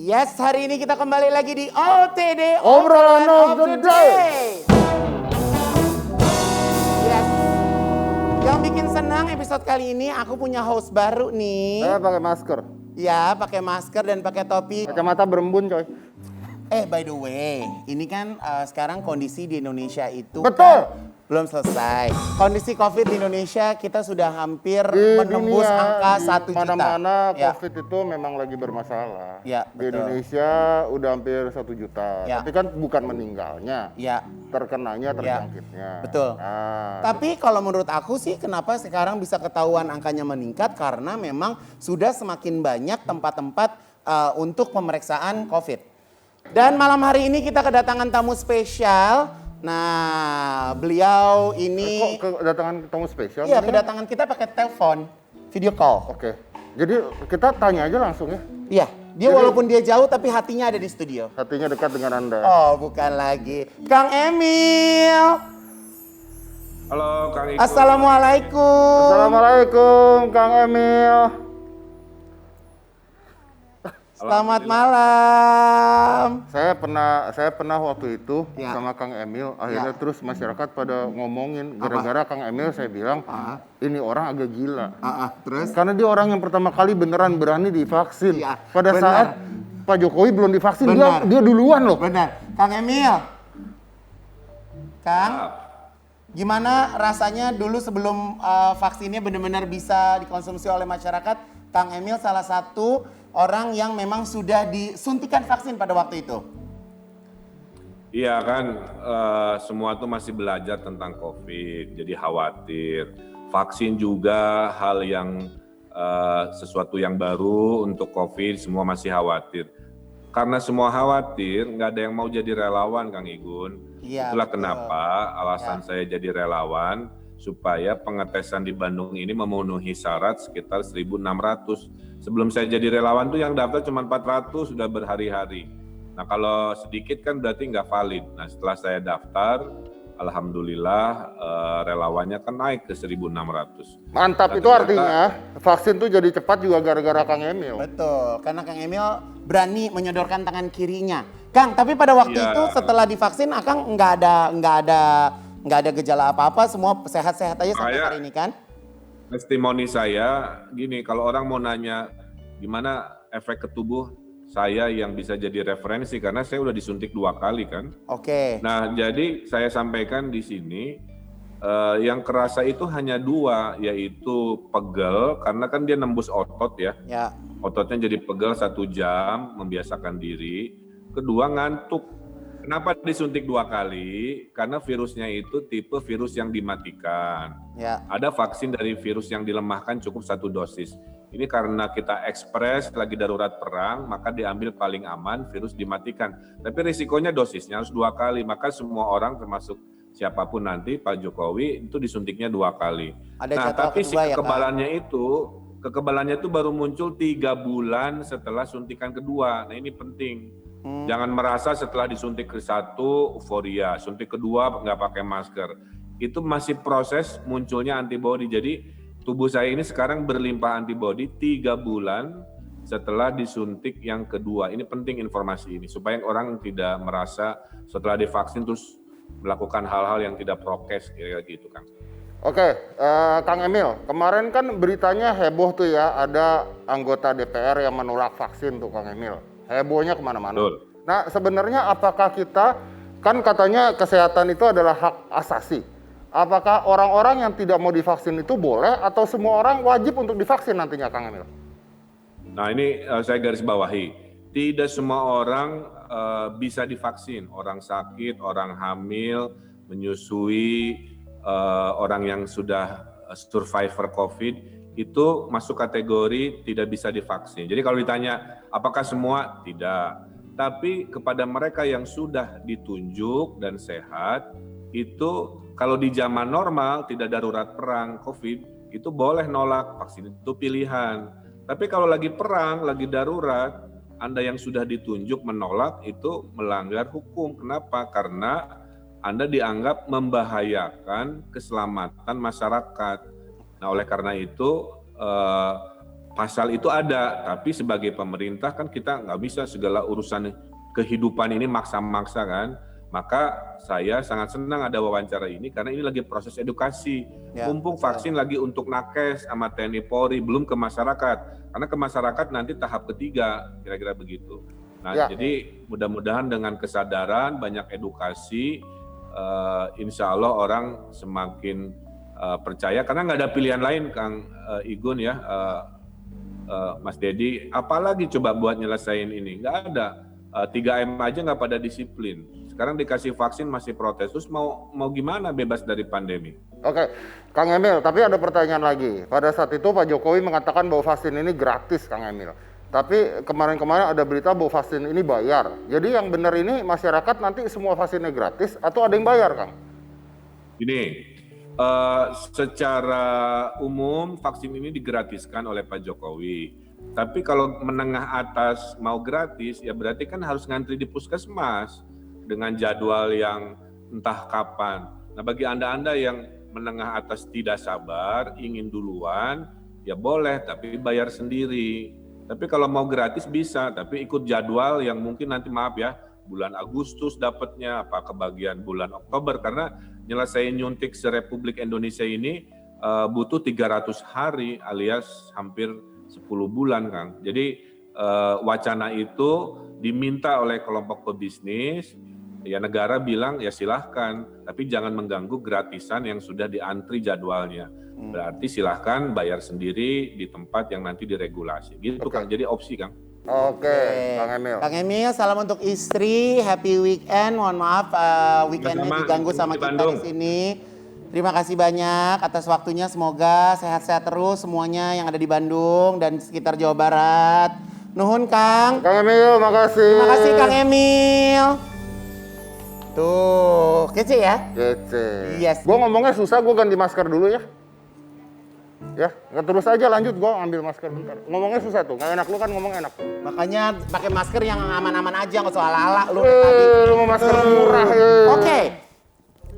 Yes, hari ini kita kembali lagi di OTD, Obrolan of the Day. Yes. Yang bikin senang episode kali ini aku punya host baru nih. Saya pakai masker. Ya, pakai masker dan pakai topi. Kacamata berembun, coy. By the way, ini kan sekarang kondisi di Indonesia itu Betul. kan belum selesai. Kondisi COVID di Indonesia kita sudah hampir Di menembus dunia, angka di 1 juta. mana-mana Ya. COVID itu memang lagi bermasalah. Ya, Di betul. Indonesia udah hampir 1 juta. Ya. Tapi kan bukan meninggalnya, Ya, terkenanya, terjangkitnya. betul. Nah, Tapi kalau menurut aku sih kenapa sekarang bisa ketahuan angkanya meningkat karena memang sudah semakin banyak tempat-tempat untuk pemeriksaan COVID. Dan malam hari ini kita kedatangan tamu spesial. Nah, beliau ini kok kedatangan tamu spesial? iya, Ini? kedatangan kita pakai telepon, video call. Oke. Jadi kita tanya aja langsung ya. Iya, dia walaupun dia jauh tapi hatinya ada di studio. Hatinya dekat dengan Anda. Oh, bukan lagi. Kang Emil. Halo Kang Iko. Assalamualaikum. Assalamualaikum, Kang Emil. Selamat malam. Saya pernah waktu itu Ya. sama Kang Emil, akhirnya terus masyarakat pada ngomongin gara-gara Kang Emil, saya bilang ini orang agak gila. Terus? Karena dia orang yang pertama kali beneran berani divaksin. Iya, Pada benar. saat Pak Jokowi belum divaksin, Benar. dia duluan loh. Benar. Kang Emil. Kang, gimana rasanya dulu sebelum vaksinnya benar-benar bisa dikonsumsi oleh masyarakat? Kang Emil salah satu orang yang memang sudah disuntikan vaksin pada waktu itu. Iya kan, semua tuh masih belajar tentang COVID, jadi khawatir. Vaksin juga hal yang sesuatu yang baru untuk COVID, semua masih khawatir. Karena semua khawatir, nggak ada yang mau jadi relawan, Kang Igun. Iya, Itulah betul. kenapa alasan saya jadi relawan, supaya pengetesan di Bandung ini memenuhi syarat sekitar 1.600. Sebelum saya jadi relawan tuh yang daftar cuma 400, sudah berhari-hari. Nah kalau sedikit kan berarti nggak valid. Nah setelah saya daftar, alhamdulillah relawannya kan naik ke 1.600. Mantap, Dan itu ternyata- artinya vaksin tuh jadi cepat juga gara-gara Kang Emil. Betul, karena Kang Emil berani menyodorkan tangan kirinya. Kang, tapi pada waktu Iya. itu setelah divaksin, Akang nggak ada gejala apa-apa, semua sehat-sehat aja sampai hari ini kan? Testimoni saya gini, kalau orang mau nanya gimana efek ke tubuh, saya yang bisa jadi referensi karena saya udah disuntik 2 kali kan. Oke. Nah jadi saya sampaikan di sini yang kerasa itu hanya 2, yaitu pegel karena kan dia nembus otot ya. Ya. Ototnya jadi pegel 1 jam, membiasakan diri. Kedua ngantuk. Kenapa disuntik 2 kali? Karena virusnya itu tipe virus yang dimatikan. Ya. Ada vaksin dari virus yang dilemahkan cukup 1 dosis. Ini karena kita ekspres lagi darurat perang, maka diambil paling aman, virus dimatikan. Tapi risikonya dosisnya harus 2 kali, maka semua orang termasuk siapapun nanti Pak Jokowi itu disuntiknya 2 kali. Ada Nah, jadwal tapi si kedua ya, Kak? kekebalannya itu baru muncul 3 bulan setelah suntikan kedua. Nah ini penting. Jangan merasa setelah disuntik ke-1 euforia, suntik kedua nggak pakai masker. Itu masih proses munculnya antibodi. Jadi tubuh saya ini sekarang berlimpah antibodi 3 bulan setelah disuntik yang kedua. Ini penting informasi ini supaya orang tidak merasa setelah divaksin terus melakukan hal-hal yang tidak prokes kayak gitu, Kang. Oke, Kang Emil, kemarin kan beritanya heboh tuh ya, ada anggota DPR yang menolak vaksin tuh Kang Emil. Hebohnya kemana-mana. Betul. Nah sebenarnya apakah kita, kan katanya kesehatan itu adalah hak asasi. Apakah orang-orang yang tidak mau divaksin itu boleh atau semua orang wajib untuk divaksin nantinya Kang Emil? Nah ini saya garis bawahi, tidak semua orang bisa divaksin. Orang sakit, orang hamil, menyusui, orang yang sudah survivor COVID, itu masuk kategori tidak bisa divaksin. Jadi kalau ditanya apakah semua? Tidak. Tapi kepada mereka yang sudah ditunjuk dan sehat, itu kalau di zaman normal tidak darurat perang COVID, itu boleh nolak, vaksin itu pilihan. Tapi kalau lagi perang, lagi darurat, Anda yang sudah ditunjuk menolak itu melanggar hukum. Kenapa? Karena Anda dianggap membahayakan keselamatan masyarakat. Nah, oleh karena itu pasal itu ada, tapi sebagai pemerintah kan kita nggak bisa segala urusan kehidupan ini maksa-maksa kan. Maka saya sangat senang ada wawancara ini karena ini lagi proses edukasi. Ya, Mumpung vaksin lagi untuk nakes sama TNI Polri, belum ke masyarakat. Karena ke masyarakat nanti tahap ketiga, kira-kira begitu. Nah, Ya. jadi mudah-mudahan dengan kesadaran, banyak edukasi, insya Allah orang semakin percaya. Karena nggak ada pilihan lain, Kang Igun ya, Mas Dedi. Apalagi coba buat nyelesain ini? Nggak ada. 3M aja nggak pada disiplin. Sekarang dikasih vaksin masih protes. Terus mau gimana bebas dari pandemi? Oke, Kang Emil, tapi ada pertanyaan lagi. Pada saat itu Pak Jokowi mengatakan bahwa vaksin ini gratis, Kang Emil. Tapi kemarin-kemarin ada berita bahwa vaksin ini bayar. Jadi yang benar ini masyarakat nanti semua vaksinnya gratis atau ada yang bayar, Kang? Ini secara umum vaksin ini digratiskan oleh Pak Jokowi. Tapi kalau menengah atas mau gratis, ya berarti kan harus ngantri di puskesmas dengan jadwal yang entah kapan. Nah, bagi Anda yang menengah atas tidak sabar, ingin duluan, ya boleh, tapi bayar sendiri. Tapi kalau mau gratis bisa, tapi ikut jadwal yang mungkin nanti maaf ya, bulan Agustus dapatnya, apa kebagian bulan Oktober, karena nyelesain nyuntik se-Republik Indonesia ini butuh 300 hari alias hampir 10 bulan, Kang. Jadi wacana itu diminta oleh kelompok pebisnis, ya negara bilang ya silahkan, tapi jangan mengganggu gratisan yang sudah diantri jadwalnya. Berarti silahkan bayar sendiri di tempat yang nanti diregulasi. Gitu Kang, jadi opsi Kang. Oke, Kang Emil. Kang Emil, salam untuk istri, happy weekend. Mohon maaf weekendnya Sama-sama, diganggu sama di kita Bandung. di sini. Terima kasih banyak atas waktunya. Semoga sehat-sehat terus semuanya yang ada di Bandung dan sekitar Jawa Barat. Nuhun Kang. Kang Emil, makasih. Terima kasih Kang Emil. Tuh, kece ya? Kece. Yes. Gue ngomongnya susah, gue ganti masker dulu ya. Ya, nggak terus aja lanjut, gue ambil masker bentar. Ngomongnya susah tuh, nggak enak lu kan ngomong enak. Makanya pakai masker yang aman-aman aja, nggak usah ala-ala lu tadi. Lu mau masker murah ya. Oke.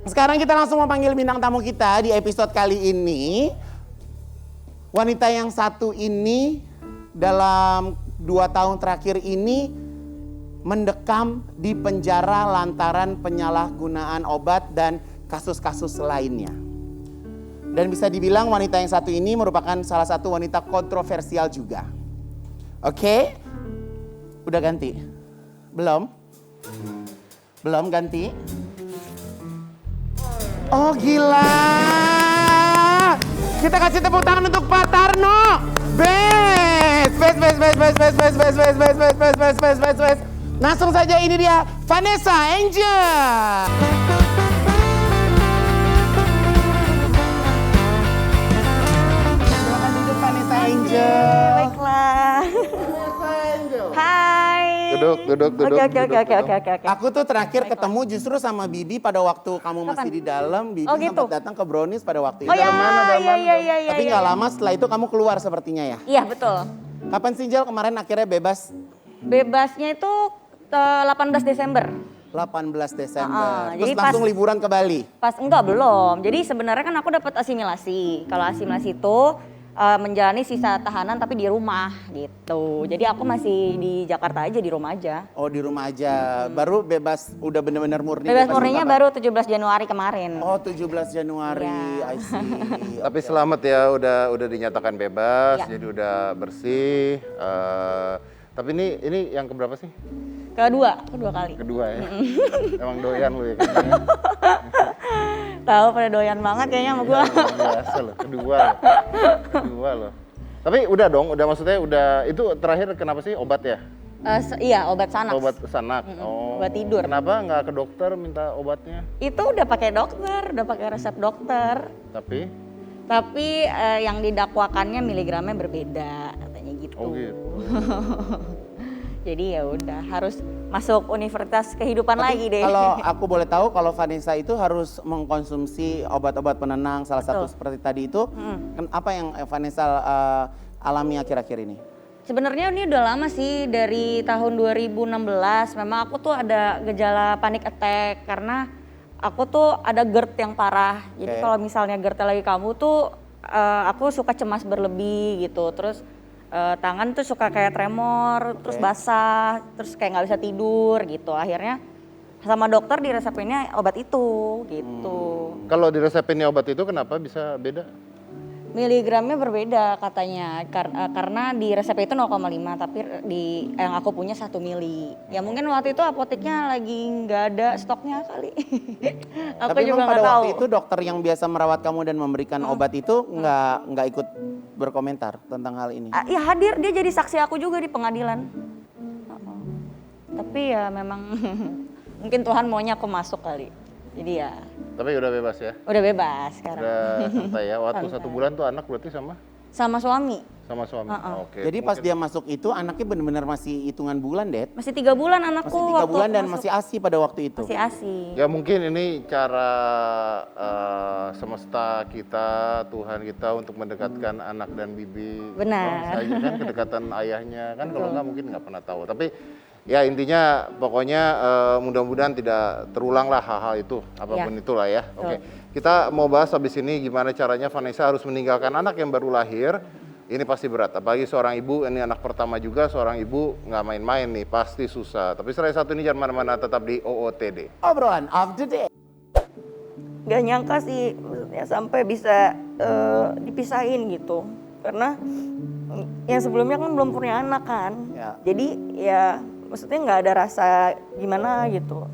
Sekarang kita langsung mau panggil bintang tamu kita di episode kali ini. Wanita yang satu ini dalam 2 tahun terakhir ini mendekam di penjara lantaran penyalahgunaan obat dan kasus-kasus lainnya. Dan bisa dibilang wanita yang satu ini merupakan salah satu wanita kontroversial juga. Oke? Udah ganti? Belum? Belum ganti? Oh gila. Kita kasih tepuk tangan untuk Pak Tarno. Best. Langsung saja ini dia Vanessa Angel. Silakan duduk Vanessa Angel. Baiklah. Hai. Duduk. Oke. Aku tuh terakhir ketemu justru sama Bibi pada waktu kamu masih di dalam. Bibi Oh, gitu? sempat datang ke Brownies pada waktu itu. Oh ya, iya. Tapi nggak lama setelah itu kamu keluar sepertinya ya. Iya, betul. Kapan sih Jel kemarin akhirnya bebas? Bebasnya itu 18 Desember. 18 Desember. Jadi Terus langsung pas- liburan ke Bali. Enggak, belum. Jadi sebenarnya kan aku dapat asimilasi. Kalau asimilasi itu menjalani sisa tahanan tapi di rumah gitu. Jadi aku masih di Jakarta aja, di rumah aja. Oh di rumah aja. Baru bebas, udah bener-bener murni. Bebas murninya kapan? baru 17 Januari kemarin. Oh 17 Januari, Iya. I see. Tapi selamat ya, udah dinyatakan bebas, Ya. jadi udah bersih. Tapi ini yang keberapa sih? Kedua kali. Kedua ya. Emang doyan lu ya kayaknya. Tahu pada doyan banget kayaknya sama gua. Biasa loh, kedua loh. Tapi udah dong, maksudnya udah itu terakhir kenapa sih obat ya? Iya, obat sanak. Obat sanak. Oh. obat tidur. Kenapa nggak ke dokter minta obatnya? Itu udah pakai dokter, udah pakai resep dokter. Tapi yang didakwakannya miligramnya berbeda katanya gitu. Oh gitu. Jadi ya udah harus masuk universitas kehidupan lagi deh. Kalau aku boleh tahu, kalau Vanessa itu harus mengkonsumsi obat-obat penenang, salah satu Betul. seperti tadi itu. Apa yang Vanessa alami akhir-akhir ini? Sebenarnya ini udah lama sih, dari tahun 2016. Memang aku tuh ada gejala panic attack karena aku tuh ada GERD yang parah. Jadi Oke. kalau misalnya GERD lagi kamu tuh aku suka cemas berlebih gitu. Terus tangan tuh suka kayak tremor, terus basah, terus kayak nggak bisa tidur gitu. Akhirnya sama dokter diresepinnya obat itu gitu. Kalau diresepinnya obat itu kenapa bisa beda? Miligramnya berbeda katanya karena di resep itu 0,5 tapi di yang aku punya 1 mili. Ya mungkin waktu itu apoteknya lagi nggak ada stoknya kali. Aku Tapi juga memang pada nggak tahu. waktu itu dokter yang biasa merawat kamu dan memberikan obat itu nggak ikut berkomentar tentang hal ini. Ya hadir, dia jadi saksi aku juga di pengadilan. Tapi ya memang mungkin Tuhan maunya aku masuk kali. Jadi ya Tapi udah bebas ya? udah bebas sekarang. Udah santai ya? Waktu Santai. 1 bulan tuh anak berarti sama Suami. suami? Oke. Jadi pas dia masuk itu anaknya benar-benar masih hitungan bulan, Det. Masih 3 bulan anakku. Masih 3 waktu bulan aku dan masuk. masih ASI pada waktu itu. Masih ASI. Ya mungkin ini cara semesta kita, Tuhan kita untuk mendekatkan anak dan bibi. Benar. Bisa aja kan kedekatan ayahnya kan, kalau nggak mungkin nggak pernah tahu. Tapi ya intinya pokoknya mudah-mudahan tidak terulang lah hal-hal itu, apapun itulah ya. Oke, kita mau bahas habis ini gimana caranya Vanessa harus meninggalkan anak yang baru lahir. Ini pasti berat, apalagi seorang ibu, ini anak pertama juga, seorang ibu nggak main-main nih, pasti susah. Tapi setelah satu ini jangan mana-mana, tetap di OOTD. Obrolan of the day. Gak nyangka sih maksudnya sampai bisa dipisahin gitu. Karena yang sebelumnya kan belum punya anak kan. Ya. Jadi ya maksudnya nggak ada rasa gimana gitu.